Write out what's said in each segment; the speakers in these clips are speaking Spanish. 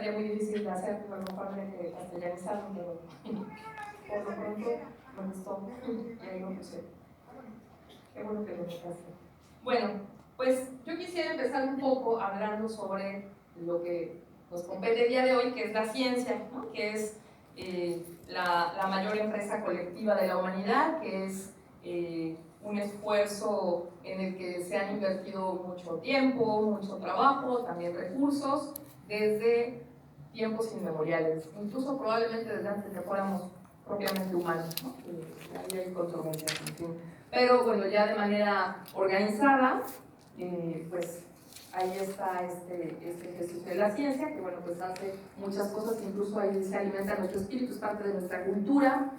estaría muy difícil de hacer, pero a lo mejor habría que castellanizarlo, pero por lo pronto me gustó y ahí lo puse. Qué bueno que lo notaste. Bueno, pues yo quisiera empezar un poco hablando sobre lo que nos compete el día de hoy, que es la ciencia, ¿no? Que es la mayor empresa colectiva de la humanidad, que es un esfuerzo en el que se han invertido mucho tiempo, mucho trabajo, también recursos, desde tiempos inmemoriales, incluso probablemente desde antes que fuéramos propiamente humanos, ¿no? Ahí hay controversias, en fin. Pero bueno, ya de manera organizada, pues ahí está este ejercicio de la ciencia, que bueno, pues hace muchas cosas, incluso ahí se alimenta nuestro espíritu, es parte de nuestra cultura,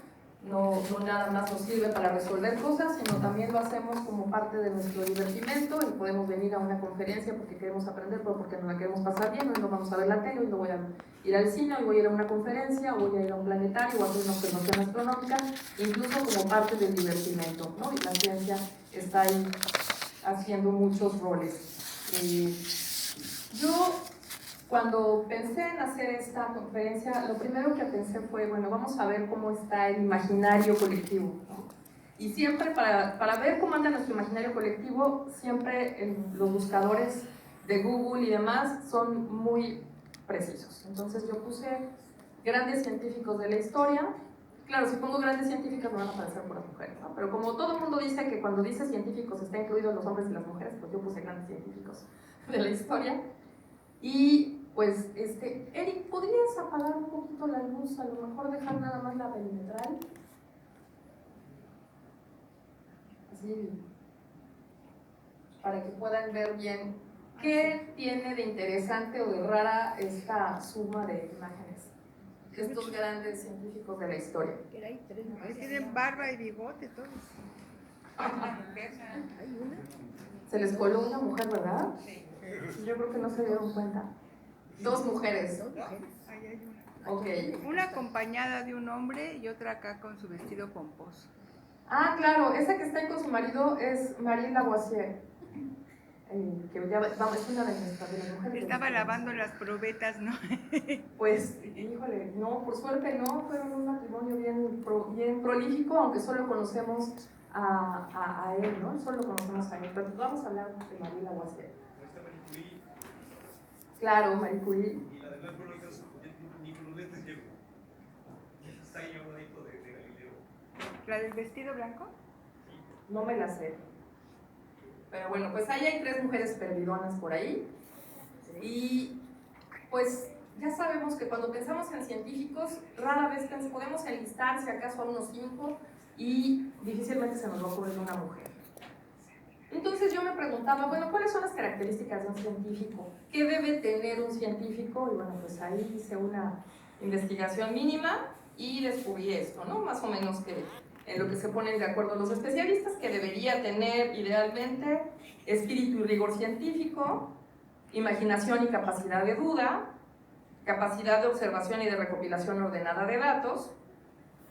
no nada más nos sirve para resolver cosas, sino también lo hacemos como parte de nuestro divertimento y podemos venir a una conferencia porque queremos aprender, pero porque nos la queremos pasar bien, hoy no vamos a ver la tele, hoy no voy a ir al cine, hoy voy a ir a una conferencia, o voy a ir a un planetario, o a hacer una observación astronómica, incluso como parte del divertimento, ¿no? Y la ciencia está ahí haciendo muchos roles. Yo, cuando pensé en hacer esta conferencia, lo primero que pensé fue, bueno, vamos a ver cómo está el imaginario colectivo, ¿no? Y siempre, para ver cómo anda nuestro imaginario colectivo, siempre los buscadores de Google y demás son muy precisos. Entonces yo puse grandes científicos de la historia. Claro, si pongo grandes científicos me van a aparecer puras mujeres, ¿no? Pero como todo el mundo dice que cuando dice científicos está incluidos los hombres y las mujeres, pues yo puse grandes científicos de la historia. Y pues, Eric, ¿podrías apagar un poquito la luz? A lo mejor dejar nada más la perimetral. Así, para que puedan ver bien qué tiene de interesante o de rara esta suma de imágenes. Estos grandes científicos de la historia. Tienen barba y bigote, todos. Se les coló una mujer, ¿verdad? Sí. Yo creo que no se dieron cuenta. Dos mujeres. Ahí hay una. Okay. Una acompañada de un hombre y otra acá con su vestido pomposo. Ah, claro, esa que está ahí con su marido es Marie Lavoisier. Que ya vamos, es una de las mujeres. Estaba lavando las probetas, ¿no? Pues, híjole, no, por suerte no, fueron un matrimonio bien prolífico, aunque solo conocemos a él, ¿no? Solo conocemos a él, pero vamos a hablar de Marie Lavoisier. Claro, Marie Curie. Y la de blanco no hizo ni con los lentes llegó. Está ahí a un ladito de Galileo. ¿La del vestido blanco? No me la sé. Pero bueno, pues ahí hay tres mujeres perdidonas por ahí. Y pues ya sabemos que cuando pensamos en científicos, rara vez podemos enlistar si acaso a unos 5 y difícilmente se nos va a ocurrir una mujer. Entonces yo me preguntaba, bueno, ¿cuáles son las características de un científico? ¿Qué debe tener un científico? Y bueno, pues ahí hice una investigación mínima y descubrí esto, ¿no? Más o menos que en lo que se ponen de acuerdo los especialistas, que debería tener idealmente espíritu y rigor científico, imaginación y capacidad de duda, capacidad de observación y de recopilación ordenada de datos,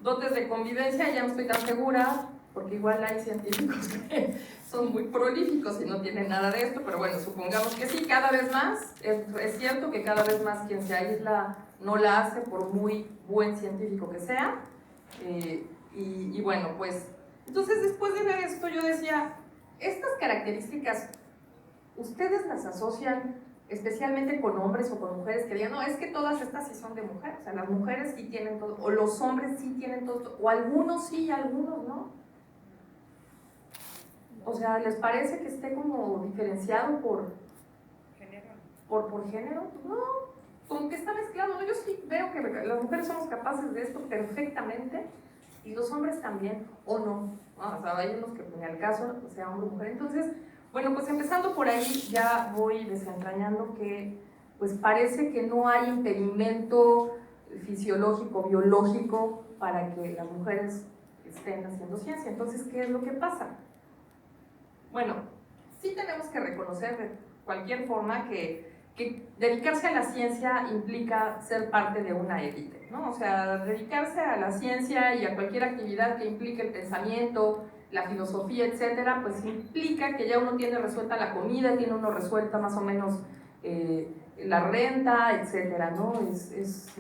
dotes de convivencia, ya no estoy tan segura, porque igual hay científicos que son muy prolíficos y no tienen nada de esto, pero bueno, supongamos que sí, cada vez más, es cierto que cada vez más quien se aísla no la hace por muy buen científico que sea, y bueno, pues, entonces después de ver esto yo decía, estas características, ¿ustedes las asocian especialmente con hombres o con mujeres que digan, no, es que todas estas sí son de mujeres, o sea, las mujeres sí tienen todo, o los hombres sí tienen todo, o algunos sí y algunos no? O sea, ¿les parece que esté como diferenciado por género? No, como que está mezclado, ¿no? Yo sí veo que las mujeres somos capaces de esto perfectamente y los hombres también, o no. O sea, hay unos que en el caso sea hombre o mujer. Entonces, bueno, pues empezando por ahí ya voy desentrañando que pues parece que no hay impedimento fisiológico, biológico para que las mujeres estén haciendo ciencia. Entonces, ¿qué es lo que pasa? Bueno, sí tenemos que reconocer de cualquier forma que dedicarse a la ciencia implica ser parte de una élite, ¿no? O sea, dedicarse a la ciencia y a cualquier actividad que implique el pensamiento, la filosofía, etcétera, pues implica que ya uno tiene resuelta la comida, tiene uno resuelta más o menos la renta, etcétera, ¿no?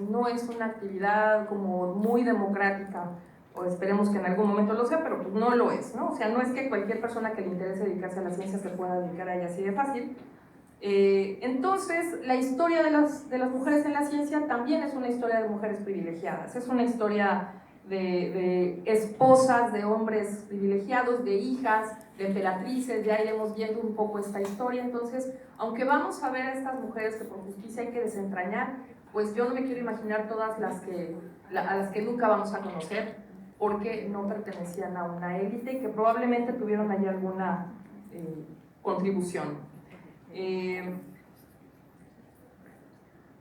No es una actividad como muy democrática, o esperemos que en algún momento lo sea, pero pues no lo es, ¿no? O sea, no es que cualquier persona que le interese dedicarse a la ciencia se pueda dedicar a ella así de fácil. Entonces, la historia de las mujeres en la ciencia también es una historia de mujeres privilegiadas, es una historia de esposas de hombres privilegiados, de hijas, de emperatrices, ya iremos viendo un poco esta historia. Entonces, aunque vamos a ver a estas mujeres que por justicia hay que desentrañar, pues yo no me quiero imaginar todas a las que nunca vamos a conocer, porque no pertenecían a una élite y que probablemente tuvieron allí alguna contribución.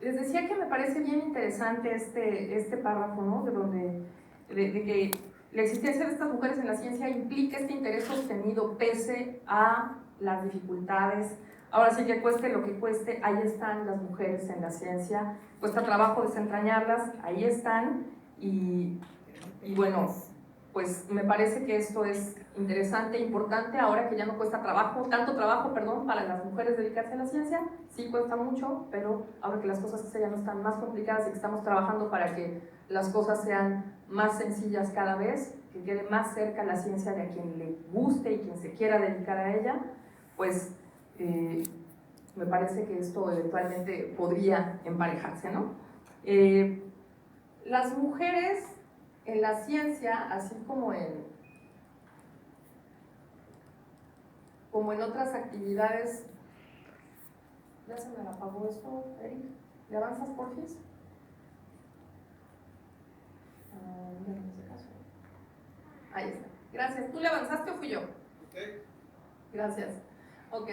Les decía que me parece bien interesante este párrafo, ¿no? De que la existencia de estas mujeres en la ciencia implica este interés sostenido pese a las dificultades. Ahora sí que cueste lo que cueste, ahí están las mujeres en la ciencia, cuesta trabajo desentrañarlas, ahí están, y bueno, pues me parece que esto es interesante e importante ahora que ya no cuesta tanto trabajo, para las mujeres dedicarse a la ciencia. Sí cuesta mucho, pero ahora que las cosas ya no están más complicadas y que estamos trabajando para que las cosas sean más sencillas cada vez, que quede más cerca la ciencia de a quien le guste y quien se quiera dedicar a ella, pues me parece que esto eventualmente podría emparejarse, ¿no? Las mujeres en la ciencia, así como en otras actividades. ¿Ya se me apagó esto, Eric? ¿Le avanzas, porfis? En ese caso. Ahí está. Gracias. ¿Tú le avanzaste o fui yo? Okay. Gracias. Ok.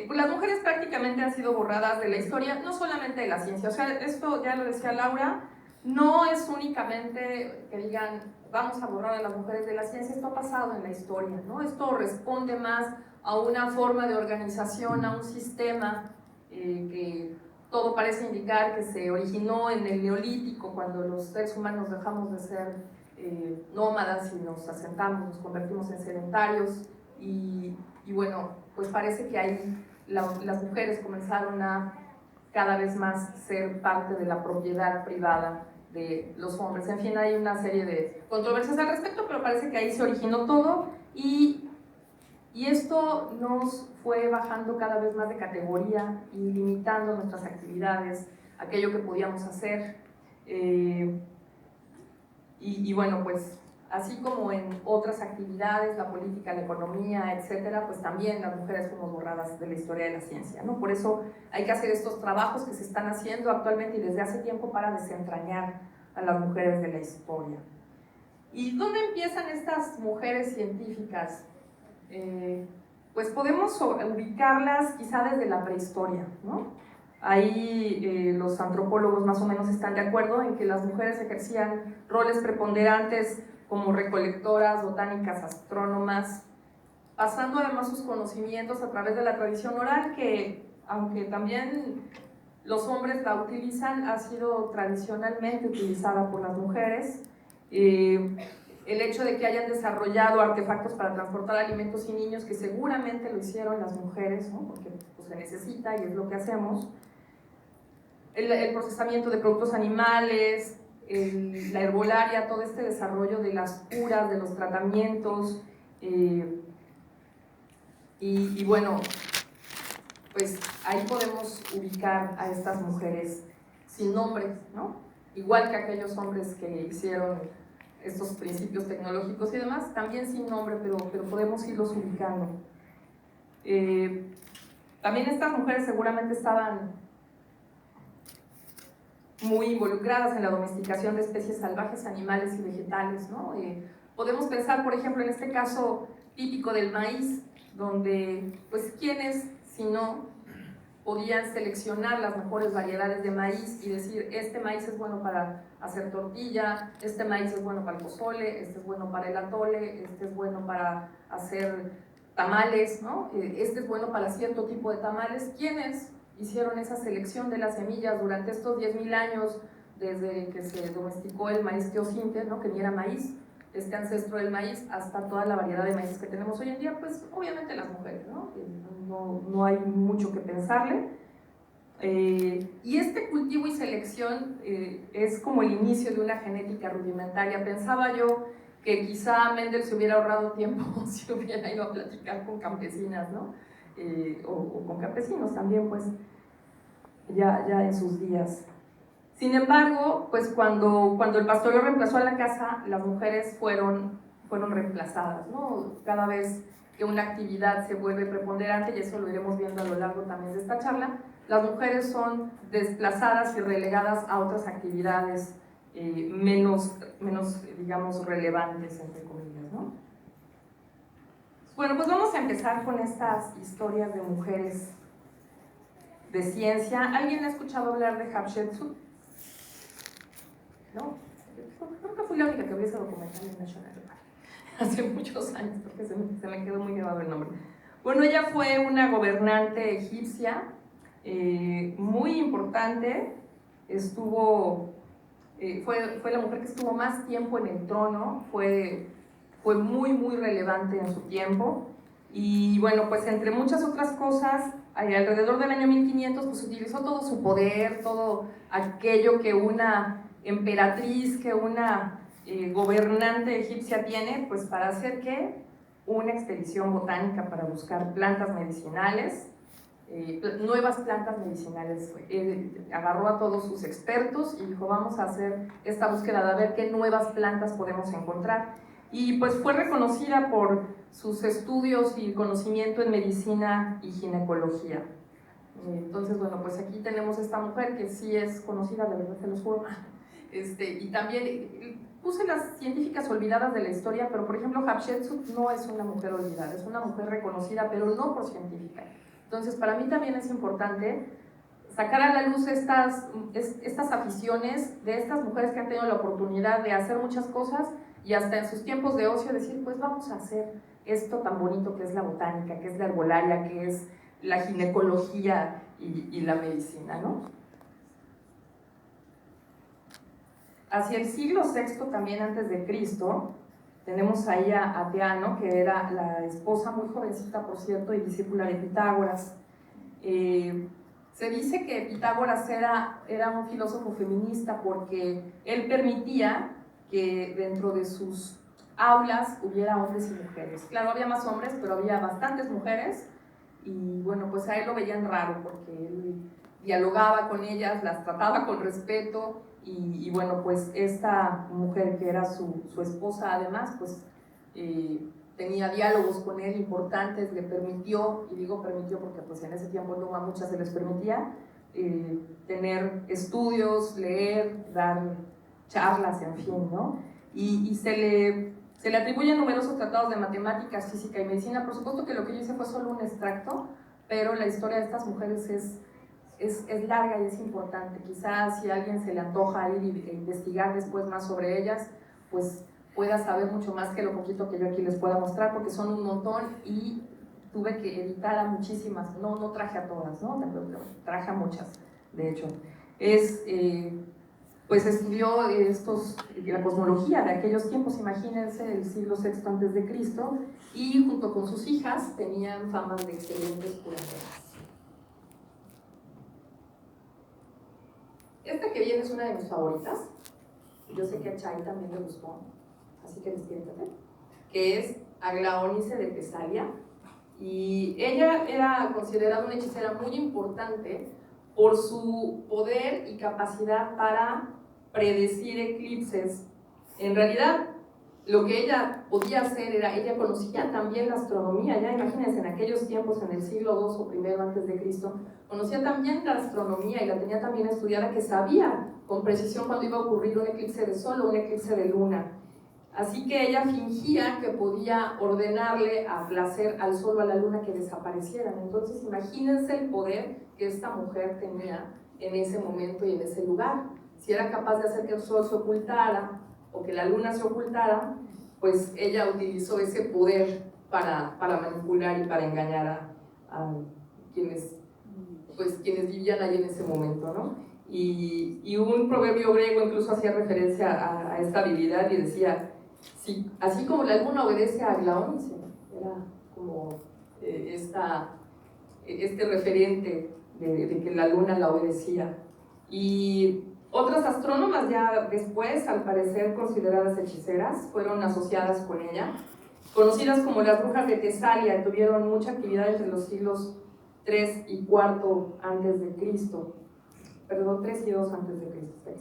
Pues las mujeres prácticamente han sido borradas de la historia, no solamente de la ciencia. O sea, esto ya lo decía Laura, no es únicamente que digan vamos a borrar a las mujeres de la ciencia, esto ha pasado en la historia, ¿no? Esto responde más a una forma de organización, a un sistema que todo parece indicar que se originó en el Neolítico, cuando los seres humanos dejamos de ser nómadas y nos asentamos, nos convertimos en sedentarios, y bueno, pues parece que ahí las mujeres comenzaron a cada vez más ser parte de la propiedad privada de los hombres. En fin, hay una serie de controversias al respecto, pero parece que ahí se originó todo, y esto nos fue bajando cada vez más de categoría y limitando nuestras actividades, aquello que podíamos hacer. Y bueno, pues así como en otras actividades, la política, la economía, etcétera, pues también las mujeres fuimos borradas de la historia de la ciencia, ¿no? Por eso hay que hacer estos trabajos que se están haciendo actualmente y desde hace tiempo para desentrañar a las mujeres de la historia. ¿Y dónde empiezan estas mujeres científicas? Pues podemos ubicarlas quizá desde la prehistoria, ¿no? Ahí los antropólogos más o menos están de acuerdo en que las mujeres ejercían roles preponderantes como recolectoras, botánicas, astrónomas, pasando además sus conocimientos a través de la tradición oral, que aunque también los hombres la utilizan, ha sido tradicionalmente utilizada por las mujeres. El hecho de que hayan desarrollado artefactos para transportar alimentos y niños, que seguramente lo hicieron las mujeres, ¿no? Porque pues, se necesita y es lo que hacemos. El procesamiento de productos animales, la herbolaria, todo este desarrollo de las curas, de los tratamientos, y bueno, pues ahí podemos ubicar a estas mujeres sin nombre, ¿no? Igual que aquellos hombres que hicieron estos principios tecnológicos y demás, también sin nombre, pero podemos irlos ubicando. También estas mujeres seguramente estaban muy involucradas en la domesticación de especies salvajes, animales y vegetales, ¿no? Podemos pensar, por ejemplo, en este caso típico del maíz, donde, pues, ¿quiénes, si no, podían seleccionar las mejores variedades de maíz y decir, este maíz es bueno para hacer tortilla, este maíz es bueno para el pozole, este es bueno para el atole, este es bueno para hacer tamales, ¿no? Este es bueno para cierto tipo de tamales? ¿Quiénes hicieron esa selección de las semillas durante estos 10.000 años desde que se domesticó el maíz teosinte, ¿no? Que ni era maíz, este ancestro del maíz, hasta toda la variedad de maíz que tenemos hoy en día? Pues obviamente las mujeres, ¿no? No hay mucho que pensarle. Y este cultivo y selección es como el inicio de una genética rudimentaria. Pensaba yo que quizá Mendel se hubiera ahorrado tiempo si hubiera ido a platicar con campesinas, ¿no? O con campesinos también, pues, ya en sus días. Sin embargo, pues cuando el pastoreo reemplazó a la casa, las mujeres fueron reemplazadas, ¿no? Cada vez que una actividad se vuelve preponderante, y eso lo iremos viendo a lo largo también de esta charla, las mujeres son desplazadas y relegadas a otras actividades menos, digamos, relevantes, entre comillas, ¿no? Bueno, pues vamos a empezar con estas historias de mujeres de ciencia. ¿Alguien ha escuchado hablar de Hatshepsut? No, creo que fui la única que vi ese documental en National Geographic hace muchos años, porque se me quedó muy grabado el nombre. Bueno, ella fue una gobernante egipcia muy importante, fue la mujer que estuvo más tiempo en el trono, fue muy relevante en su tiempo, y bueno, pues entre muchas otras cosas, alrededor del año 1500, pues utilizó todo su poder, todo aquello que una emperatriz, que una gobernante egipcia tiene, pues para hacer ¿qué? Una expedición botánica para buscar plantas medicinales, nuevas plantas medicinales. Agarró a todos sus expertos y dijo, vamos a hacer esta búsqueda de ver qué nuevas plantas podemos encontrar. Y pues fue reconocida por sus estudios y conocimiento en medicina y ginecología. Entonces, bueno, pues aquí tenemos esta mujer que sí es conocida, de verdad se los juro. Y también puse las científicas olvidadas de la historia, pero por ejemplo Hatshepsut no es una mujer olvidada, es una mujer reconocida, pero no por científica. Entonces para mí también es importante sacar a la luz estas aficiones de estas mujeres que han tenido la oportunidad de hacer muchas cosas y hasta en sus tiempos de ocio decir, pues vamos a hacer esto tan bonito que es la botánica, que es la herbolaria, que es la ginecología y la medicina, ¿no? Hacia el siglo VI también antes de Cristo, tenemos ahí a Teano, que era la esposa muy jovencita, por cierto, y discípula de Pitágoras. Se dice que Pitágoras era un filósofo feminista porque él permitía que dentro de sus aulas hubiera hombres y mujeres. Claro, había más hombres, pero había bastantes mujeres, y bueno, pues a él lo veían raro porque él dialogaba con ellas, las trataba con respeto, y bueno, pues esta mujer que era su esposa además, pues tenía diálogos con él importantes, le permitió, y digo permitió porque pues en ese tiempo no a muchas se les permitía, tener estudios, leer, dar charlas, en fin, ¿no? Y se le atribuyen numerosos tratados de matemáticas, física y medicina. Por supuesto que lo que yo hice fue solo un extracto, pero la historia de estas mujeres es larga y es importante. Quizás si a alguien se le antoja ir e investigar después más sobre ellas, pues pueda saber mucho más que lo poquito que yo aquí les pueda mostrar, porque son un montón y tuve que editar a muchísimas, no traje a todas, ¿no? Traje a muchas, de hecho. Pues estudió la cosmología de aquellos tiempos, imagínense, el siglo VI antes de Cristo, y junto con sus hijas tenían famas de excelentes curanderas. Esta que viene es una de mis favoritas, yo sé que a Chay también le gustó, así que despiértate, que es Aglaonice de Tesalia, y ella era considerada una hechicera muy importante por su poder y capacidad para predecir eclipses. En realidad, lo que ella podía hacer era, ella conocía también la astronomía, ya imagínense, en aquellos tiempos, en el siglo II o I antes de Cristo, conocía también la astronomía y la tenía también estudiada, que sabía con precisión cuándo iba a ocurrir un eclipse de sol o un eclipse de luna. Así que ella fingía que podía ordenarle a placer al sol o a la luna que desaparecieran. Entonces imagínense el poder que esta mujer tenía en ese momento y en ese lugar. Si era capaz de hacer que el sol se ocultara o que la luna se ocultara, pues ella utilizó ese poder para manipular y para engañar a quienes vivían allí en ese momento, ¿no? Y un proverbio griego incluso hacía referencia a esta habilidad y decía, sí, así como la luna obedece a Aglaonice, era como este referente de que la luna la obedecía. Y otras astrónomas ya después, al parecer consideradas hechiceras, fueron asociadas con ella, conocidas como las brujas de Tesalia, tuvieron mucha actividad entre los siglos 3 y 4 antes de Cristo, perdón, 3 y 2 antes de Cristo,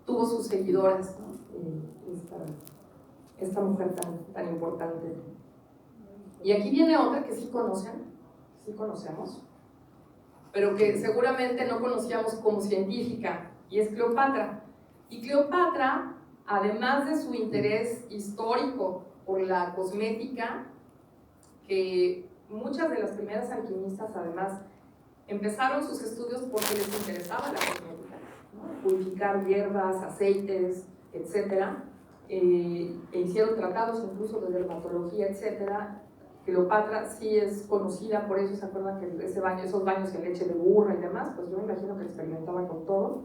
tuvo sus seguidoras, ¿no? Esta mujer tan importante. Y aquí viene otra que sí conocemos, pero que seguramente no conocíamos como científica, y es Cleopatra. Y Cleopatra, además de su interés histórico por la cosmética, que muchas de las primeras alquimistas además empezaron sus estudios porque les interesaba la cosmética, ¿no? Purificar hierbas, aceites, etc. E hicieron tratados incluso de dermatología, etc. Cleopatra sí es conocida por eso. ¿Se acuerdan que esos baños en leche de burra y demás? Pues yo me imagino que experimentaba con todo.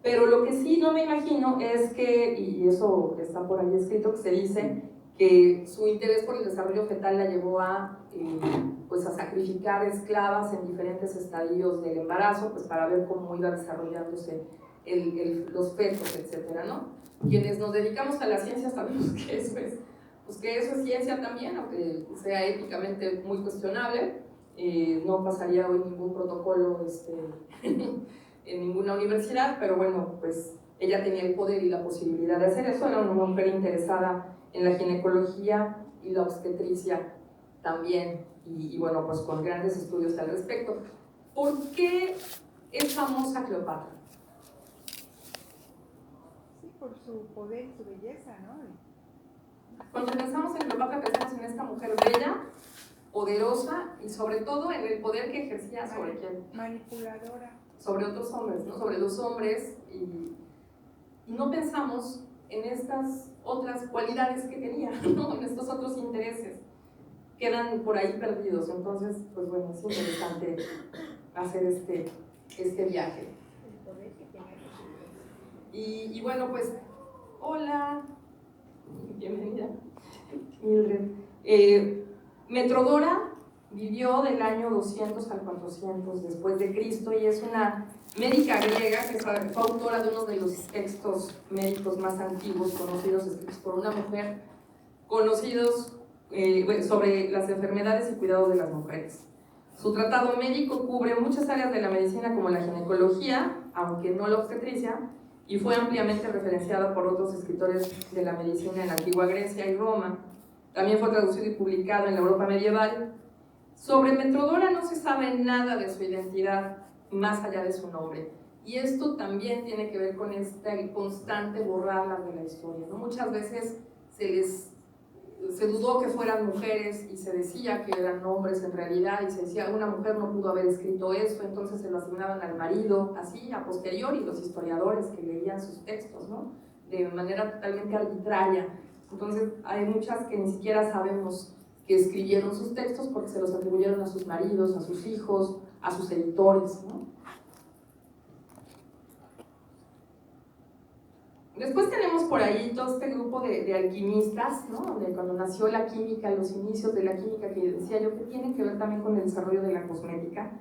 Pero lo que sí no me imagino es que, y eso está por ahí escrito, que se dice que su interés por el desarrollo fetal la llevó pues a sacrificar esclavas en diferentes estadios del embarazo, pues para ver cómo iba desarrollándose los fetos, etcétera, ¿no? Quienes nos dedicamos a la ciencia sabemos que eso es ciencia también, aunque sea éticamente muy cuestionable. No pasaría hoy ningún protocolo en ninguna universidad, pero bueno, pues ella tenía el poder y la posibilidad de hacer eso. Era una mujer interesada en la ginecología y la obstetricia también, y bueno, pues con grandes estudios al respecto. ¿Por qué es famosa Cleopatra? Sí, por su poder y su belleza, ¿no? Cuando pensamos en Cleopatra pensamos en esta mujer bella, poderosa y sobre todo en el poder que ejercía sobre quién. Manipuladora. Sobre otros hombres, ¿no? Sobre los hombres, y no pensamos en estas otras cualidades que tenía, ¿no? En estos otros intereses. Quedan por ahí perdidos. Entonces, pues bueno, es interesante hacer este viaje. Y bueno, pues, hola, bienvenida, Mildred. Metrodora vivió del año 200 al 400 después de Cristo y es una médica griega que fue autora de uno de los textos médicos más antiguos conocidos, escritos por una mujer, conocidos sobre las enfermedades y cuidado de las mujeres. Su tratado médico cubre muchas áreas de la medicina como la ginecología, aunque no la obstetricia, y fue ampliamente referenciada por otros escritores de la medicina en la antigua Grecia y Roma. También fue traducido y publicado en la Europa medieval. Sobre Metrodora no se sabe nada de su identidad más allá de su nombre. Y esto también tiene que ver con este constante borrarlas de la historia, ¿no? Muchas veces se dudó que fueran mujeres y se decía que eran hombres en realidad, y se decía una mujer no pudo haber escrito esto, entonces se lo asignaban al marido, así a posteriori los historiadores que leían sus textos, ¿no? De manera totalmente arbitraria. Entonces hay muchas que ni siquiera sabemos que escribieron sus textos porque se los atribuyeron a sus maridos, a sus hijos, a sus editores, ¿no? Después tenemos por ahí todo este grupo de alquimistas, ¿no? Donde cuando nació la química, los inicios de la química, que decía yo que tienen que ver también con el desarrollo de la cosmética,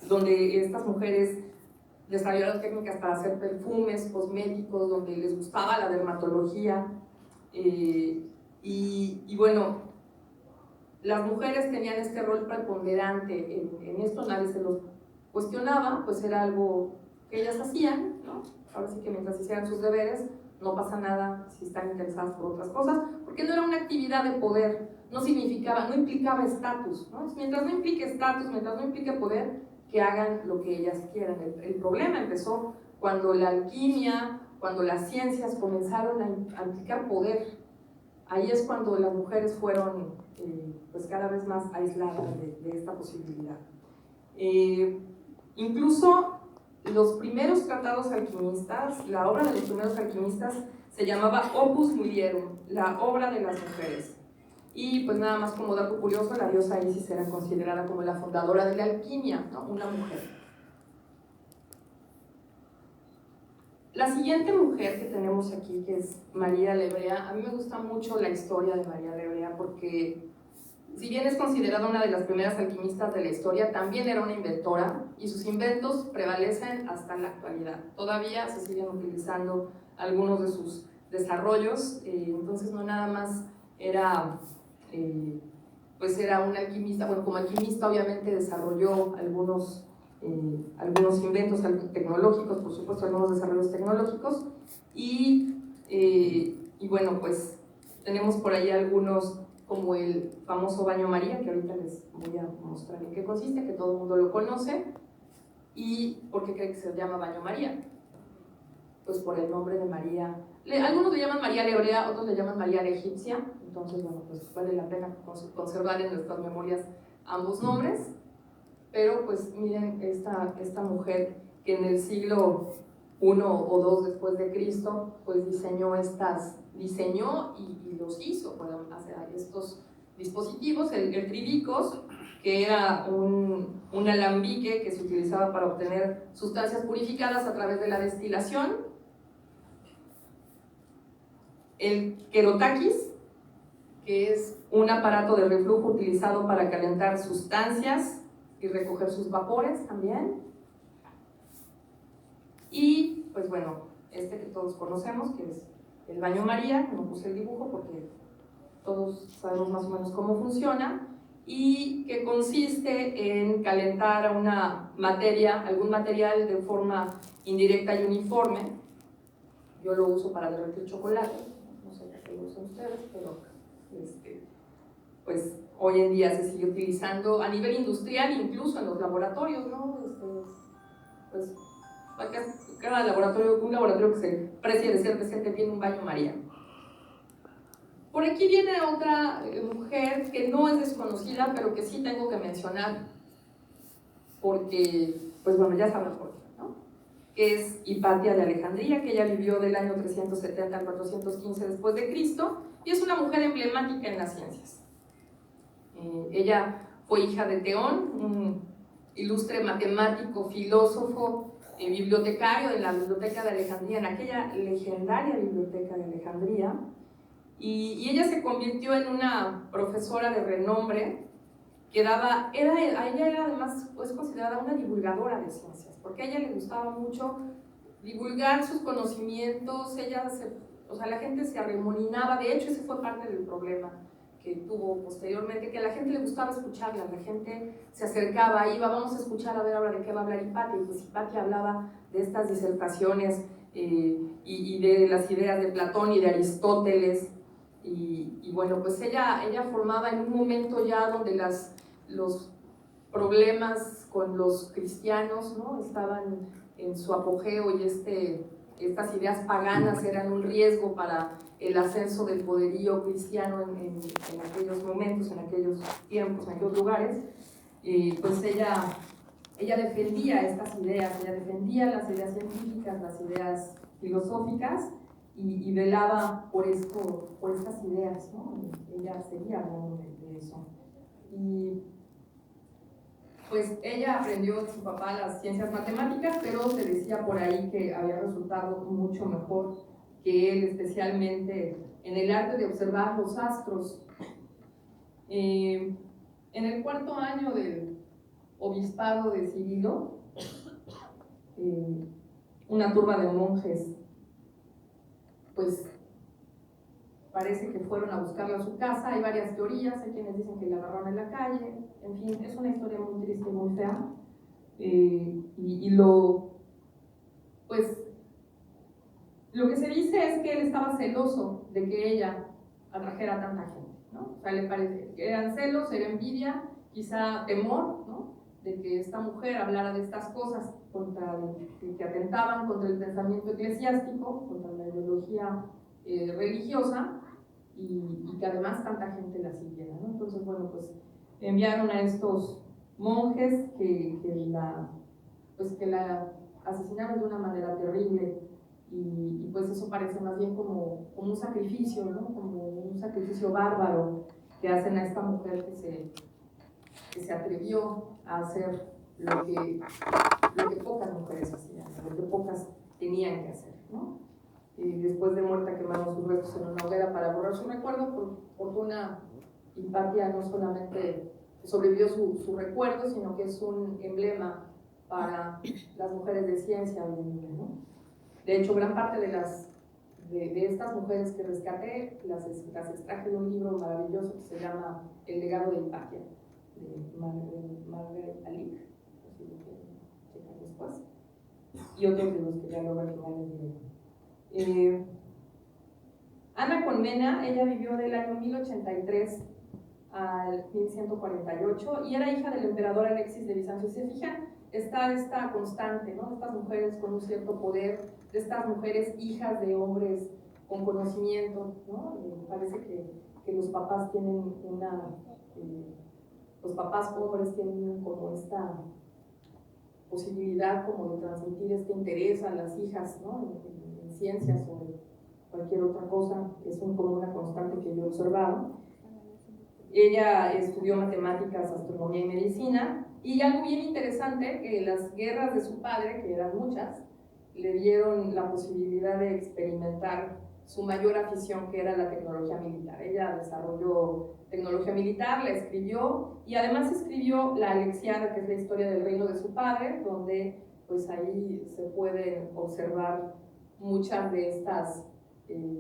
donde estas mujeres desarrollaron técnicas para hacer perfumes, cosméticos, donde les gustaba la dermatología, y bueno, las mujeres tenían este rol preponderante en esto, nadie se los cuestionaba, pues era algo que ellas hacían, ¿no? Ahora sí que mientras hicieran sus deberes, no pasa nada si están interesadas por otras cosas, porque no era una actividad de poder, no implicaba estatus, ¿no? Mientras no implique estatus, mientras no implique poder, que hagan lo que ellas quieran. El problema empezó cuando la alquimia, cuando las ciencias comenzaron a implicar poder. Ahí es cuando las mujeres fueron pues cada vez más aisladas de esta posibilidad. Incluso los primeros tratados alquimistas, la obra de los primeros alquimistas se llamaba Opus Mulierum, la obra de las mujeres. Y pues nada más como dato curioso, la diosa Isis era considerada como la fundadora de la alquimia, ¿no? Una mujer. La siguiente mujer que tenemos aquí, que es María la Hebrea, a mí me gusta mucho la historia de María la Hebrea porque Si bien es considerada una de las primeras alquimistas de la historia, también era una inventora y sus inventos prevalecen hasta la actualidad. Todavía se siguen utilizando algunos de sus desarrollos, entonces no nada más era, pues era una alquimista, bueno, como alquimista obviamente desarrolló algunos inventos tecnológicos, por supuesto algunos desarrollos tecnológicos, y bueno, pues tenemos por ahí algunos como el famoso baño María, que ahorita les voy a mostrar en qué consiste, que todo el mundo lo conoce. ¿Y por qué cree que se llama baño María? Pues por el nombre de María. Algunos le llaman María la Hebrea, otros le llaman María la Egipcia, entonces bueno, pues vale la pena conservar en nuestras memorias ambos nombres. Pero pues miren esta mujer que en el siglo I o II después de Cristo, pues diseñó y los hizo para hacer estos dispositivos, el tribicos, que era un alambique que se utilizaba para obtener sustancias purificadas a través de la destilación, el kerotakis, que es un aparato de reflujo utilizado para calentar sustancias y recoger sus vapores también, y pues bueno, que todos conocemos, que es el baño María, que no puse el dibujo porque todos sabemos más o menos cómo funciona, y que consiste en calentar algún material de forma indirecta y uniforme. Yo lo uso para derretir chocolate, no sé qué lo usan ustedes, pero pues hoy en día se sigue utilizando a nivel industrial, incluso en los laboratorios, ¿no? Pues cada laboratorio, un laboratorio que se precie de ser decente tiene un baño María. Por aquí viene otra mujer que no es desconocida, pero que sí tengo que mencionar, porque, pues bueno, ya saben por qué, ¿no? Que es Hipatia de Alejandría, que ella vivió del año 370 al 415 después de Cristo, y es una mujer emblemática en las ciencias. Ella fue hija de Teón, un ilustre matemático, filósofo, bibliotecario de la Biblioteca de Alejandría, en aquella legendaria Biblioteca de Alejandría, y ella se convirtió en una profesora de renombre que ella era además pues, considerada una divulgadora de ciencias, porque a ella le gustaba mucho divulgar sus conocimientos. La gente se arremolinaba, de hecho ese fue parte del problema que tuvo posteriormente, que a la gente le gustaba escucharla, la gente se acercaba, iba, vamos a escuchar a ver ahora de qué va a hablar Hipatia, y pues Hipatia hablaba de estas disertaciones y de las ideas de Platón y de Aristóteles, y bueno, pues ella formaba en un momento ya donde los problemas con los cristianos, ¿no?, estaban en su apogeo, y estas ideas paganas eran un riesgo para el ascenso del poderío cristiano en aquellos momentos, en aquellos tiempos, en aquellos lugares. Pues ella defendía estas ideas, ella defendía las ideas científicas, las ideas filosóficas, y velaba por estas ideas, ¿no? Ella seguía hablando de eso. Y pues ella aprendió de su papá las ciencias matemáticas, pero se decía por ahí que había resultado mucho mejor que él, especialmente en el arte de observar los astros. En el 4º año del obispado de Cirilo, una turba de monjes, pues parece que fueron a buscarla a su casa. Hay varias teorías, hay quienes dicen que la agarraron en la calle, en fin, es una historia muy triste y muy fea. Lo que se dice es que él estaba celoso de que ella atrajera a tanta gente, ¿no? O sea, le parece que eran celos, era envidia, quizá temor, ¿no?, de que esta mujer hablara de estas cosas que atentaban contra el pensamiento eclesiástico, contra la ideología religiosa, y que además tanta gente la siguiera, ¿no? Entonces, bueno, pues enviaron a estos monjes que la asesinaron de una manera terrible, y pues eso parece más bien como un sacrificio, ¿no?, como un sacrificio bárbaro que hacen a esta mujer que se atrevió a hacer lo que pocas mujeres hacían, lo que pocas tenían que hacer, ¿no? Después de muerta quemaron sus restos en una hoguera para borrar su recuerdo. Por fortuna Hipatia no solamente sobrevivió su recuerdo, sino que es un emblema para las mujeres de ciencia hoy en día, ¿no? De hecho, gran parte de estas mujeres que rescaté las extraje de un libro maravilloso que se llama El legado de Hipatia, de Margaret Alick, así lo quieren checar después, y otros libros que ya luego al final les diré. Ana Colmena, ella vivió del año 1083 al 1148 y era hija del emperador Alexis de Bizancio. Si se fijan, está esta constante, ¿no? Estas mujeres con un cierto poder, de estas mujeres hijas de hombres con conocimiento, ¿no? Parece que los papás tienen los papás hombres tienen como esta posibilidad como de transmitir este interés a las hijas, ¿no? En ciencias o en cualquier otra cosa. Es como una constante que yo he observado. Ella estudió matemáticas, astronomía y medicina, y algo bien interesante, que las guerras de su padre, que eran muchas, le dieron la posibilidad de experimentar su mayor afición, que era la tecnología militar. Ella desarrolló tecnología militar, la escribió, y además escribió la Alexiada, que es la historia del reino de su padre, donde pues ahí se pueden observar muchas de estas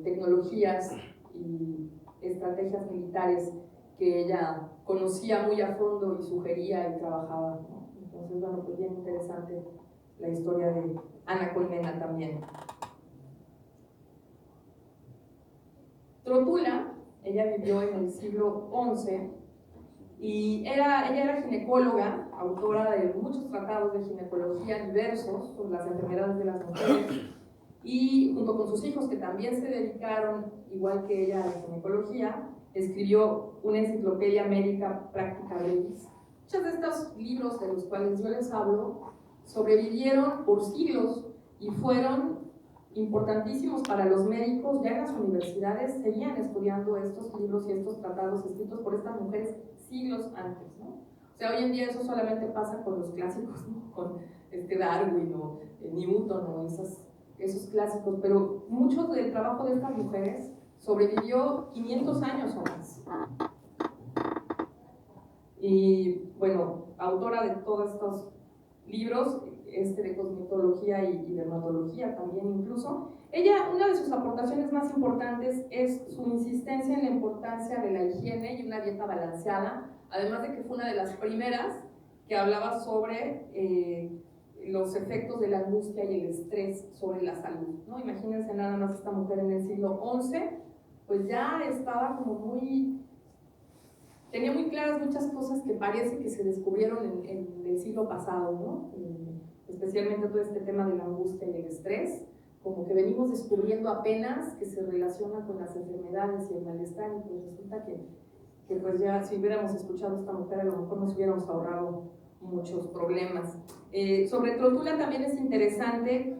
tecnologías y estrategias militares que ella conocía muy a fondo y sugería y trabajaba, ¿no? Entonces, bueno, pues bien interesante la historia de Ana Colmena también. Trotula, ella vivió en el siglo XI y ella era ginecóloga, autora de muchos tratados de ginecología diversos sobre las enfermedades de las mujeres, y junto con sus hijos, que también se dedicaron, igual que ella, a la ginecología, escribió una enciclopedia médica práctica brevis. Muchos de estos libros de los cuales yo les hablo sobrevivieron por siglos y fueron importantísimos para los médicos. Ya en las universidades seguían estudiando estos libros y estos tratados escritos por estas mujeres siglos antes, ¿no? O sea, hoy en día eso solamente pasa con los clásicos, ¿no? Con Darwin o Newton o esos clásicos, pero mucho del trabajo de estas mujeres sobrevivió 500 años o más. Y bueno, autora de todos estos libros, de cosmetología y dermatología también incluso. Ella, una de sus aportaciones más importantes es su insistencia en la importancia de la higiene y una dieta balanceada, además de que fue una de las primeras que hablaba sobre los efectos de la angustia y el estrés sobre la salud, ¿no? Imagínense nada más esta mujer en el siglo XI, pues ya estaba como tenía muy claras muchas cosas que parece que se descubrieron en el siglo pasado, ¿no? Especialmente todo este tema de la angustia y el estrés, como que venimos descubriendo apenas que se relaciona con las enfermedades y el malestar, y pues resulta que pues ya si hubiéramos escuchado a esta mujer a lo mejor nos hubiéramos ahorrado muchos problemas. Sobre Trotula también es interesante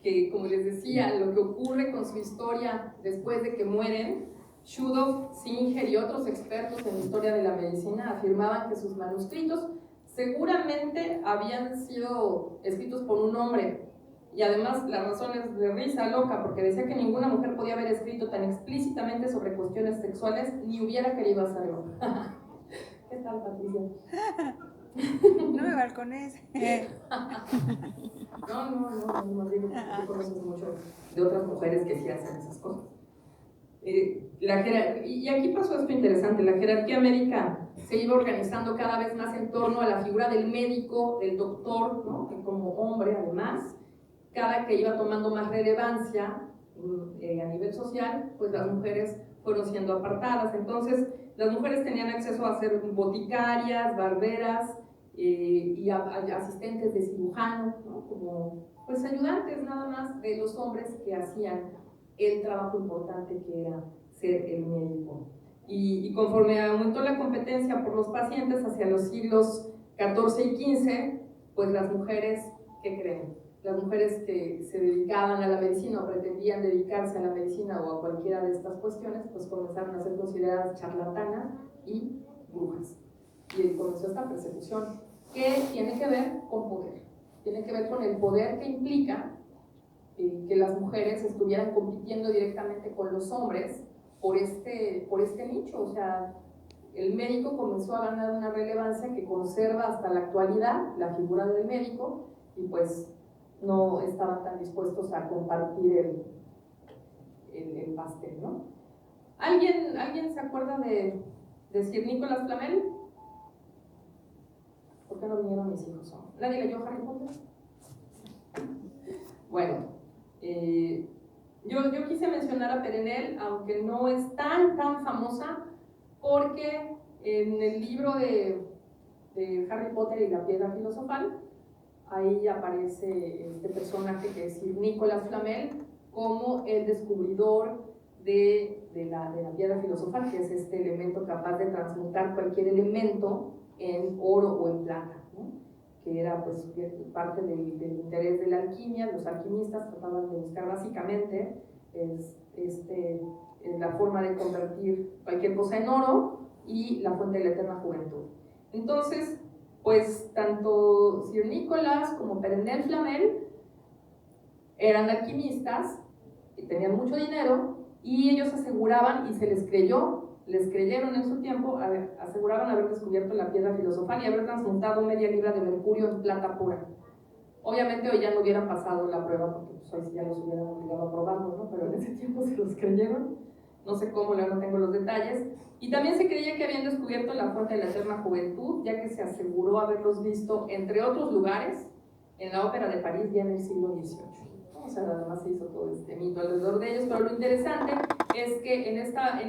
que, como les decía, lo que ocurre con su historia después de que mueren. Shudov, Singer y otros expertos en historia de la medicina afirmaban que sus manuscritos seguramente habían sido escritos por un hombre, y además la razón es de risa loca, porque decía que ninguna mujer podía haber escrito tan explícitamente sobre cuestiones sexuales ni hubiera querido hacerlo. ¿Qué tal, Patricia? No me balcones. No digo que tú conoces mucho de otras mujeres que sí hacen esas cosas. Y aquí pasó esto interesante, la jerarquía médica se iba organizando cada vez más en torno a la figura del médico, del doctor, ¿no? Que como hombre además, cada que iba tomando más relevancia a nivel social, pues las mujeres fueron siendo apartadas. Entonces las mujeres tenían acceso a ser boticarias, barberas y asistentes de cirujano, ¿no? Como pues ayudantes nada más de los hombres que hacían el trabajo importante que era ser el médico. Y conforme aumentó la competencia por los pacientes hacia los siglos XIV y XV, pues las mujeres, ¿qué creen? Las mujeres que se dedicaban a la medicina o pretendían dedicarse a la medicina o a cualquiera de estas cuestiones, pues comenzaron a ser consideradas charlatanas y brujas. Y comenzó esta persecución que tiene que ver con poder, tiene que ver con el poder que implica que las mujeres estuvieran compitiendo directamente con los hombres por este nicho. O sea, el médico comenzó a ganar una relevancia que conserva hasta la actualidad la figura del médico, y pues no estaban tan dispuestos a compartir el pastel, ¿no? ¿Alguien se acuerda de Sir Nicholas Flamel? ¿Por qué no vinieron mis hijos? ¿Nadie leyó Harry Potter? Bueno, yo quise mencionar a Perenelle, aunque no es tan famosa, porque en el libro de Harry Potter y la Piedra Filosofal, ahí aparece este personaje que es Sir Nicholas Flamel como el descubridor de la Piedra Filosofal, que es este elemento capaz de transmutar cualquier elemento en oro o en plata, ¿no? Que era pues parte del interés de la alquimia. Los alquimistas trataban de buscar básicamente la forma de convertir cualquier cosa en oro y la fuente de la eterna juventud. Entonces, pues tanto Sir Nicholas como Perenelle Flamel eran alquimistas y tenían mucho dinero, y ellos aseguraban, y se les creyeron en su tiempo, aseguraban haber descubierto la piedra filosofal y haber transmutado media libra de mercurio en plata pura. Obviamente hoy ya no hubieran pasado la prueba, porque pues hoy sí ya los hubieran obligado a probarlo, ¿no? Pero en ese tiempo se los creyeron. No sé cómo, no tengo los detalles. Y también se creía que habían descubierto la fuente de la eterna juventud, ya que se aseguró haberlos visto, entre otros lugares, en la ópera de París ya en el siglo XVIII. O sea, además se hizo todo este mito alrededor de ellos, pero lo interesante es que en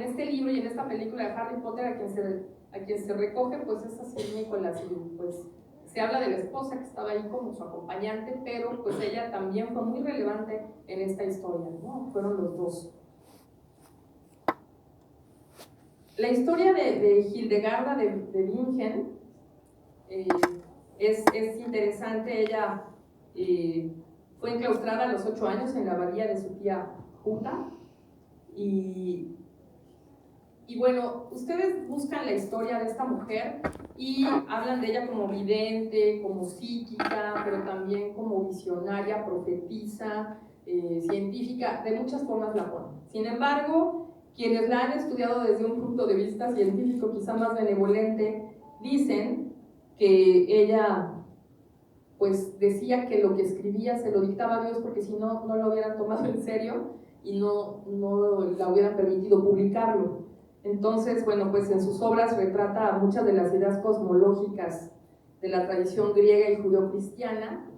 este libro y en esta película de Harry Potter a quien se recoge pues es a Sir Nicholas, y pues se habla de la esposa que estaba ahí como su acompañante, pero pues ella también fue muy relevante en esta historia, ¿no? Fueron los dos. La historia de Hildegarda de Bingen es interesante. Ella fue enclaustrada a los 8 años en la abadía de su tía Jutta, y bueno, ustedes buscan la historia de esta mujer y hablan de ella como vidente, como psíquica, pero también como visionaria, profetisa, científica, de muchas formas la ponen. Sin embargo, quienes la han estudiado desde un punto de vista científico quizá más benevolente, dicen que ella pues decía que lo que escribía se lo dictaba a Dios, porque si no, no lo hubieran tomado en serio y no la hubieran permitido publicarlo. Entonces, bueno, pues en sus obras retrata muchas de las ideas cosmológicas de la tradición griega y judeocristiana,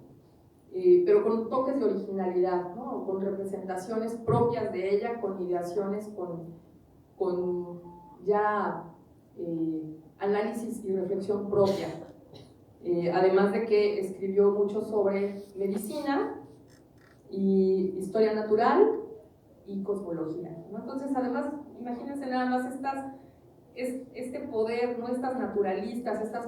pero con toques de originalidad, ¿no? Con representaciones propias de ella, con ideaciones, con ya análisis y reflexión propia. Además de que escribió mucho sobre medicina y historia natural y cosmología, ¿no? Entonces, además, imagínense nada más este poder, ¿no? Estas naturalistas, estas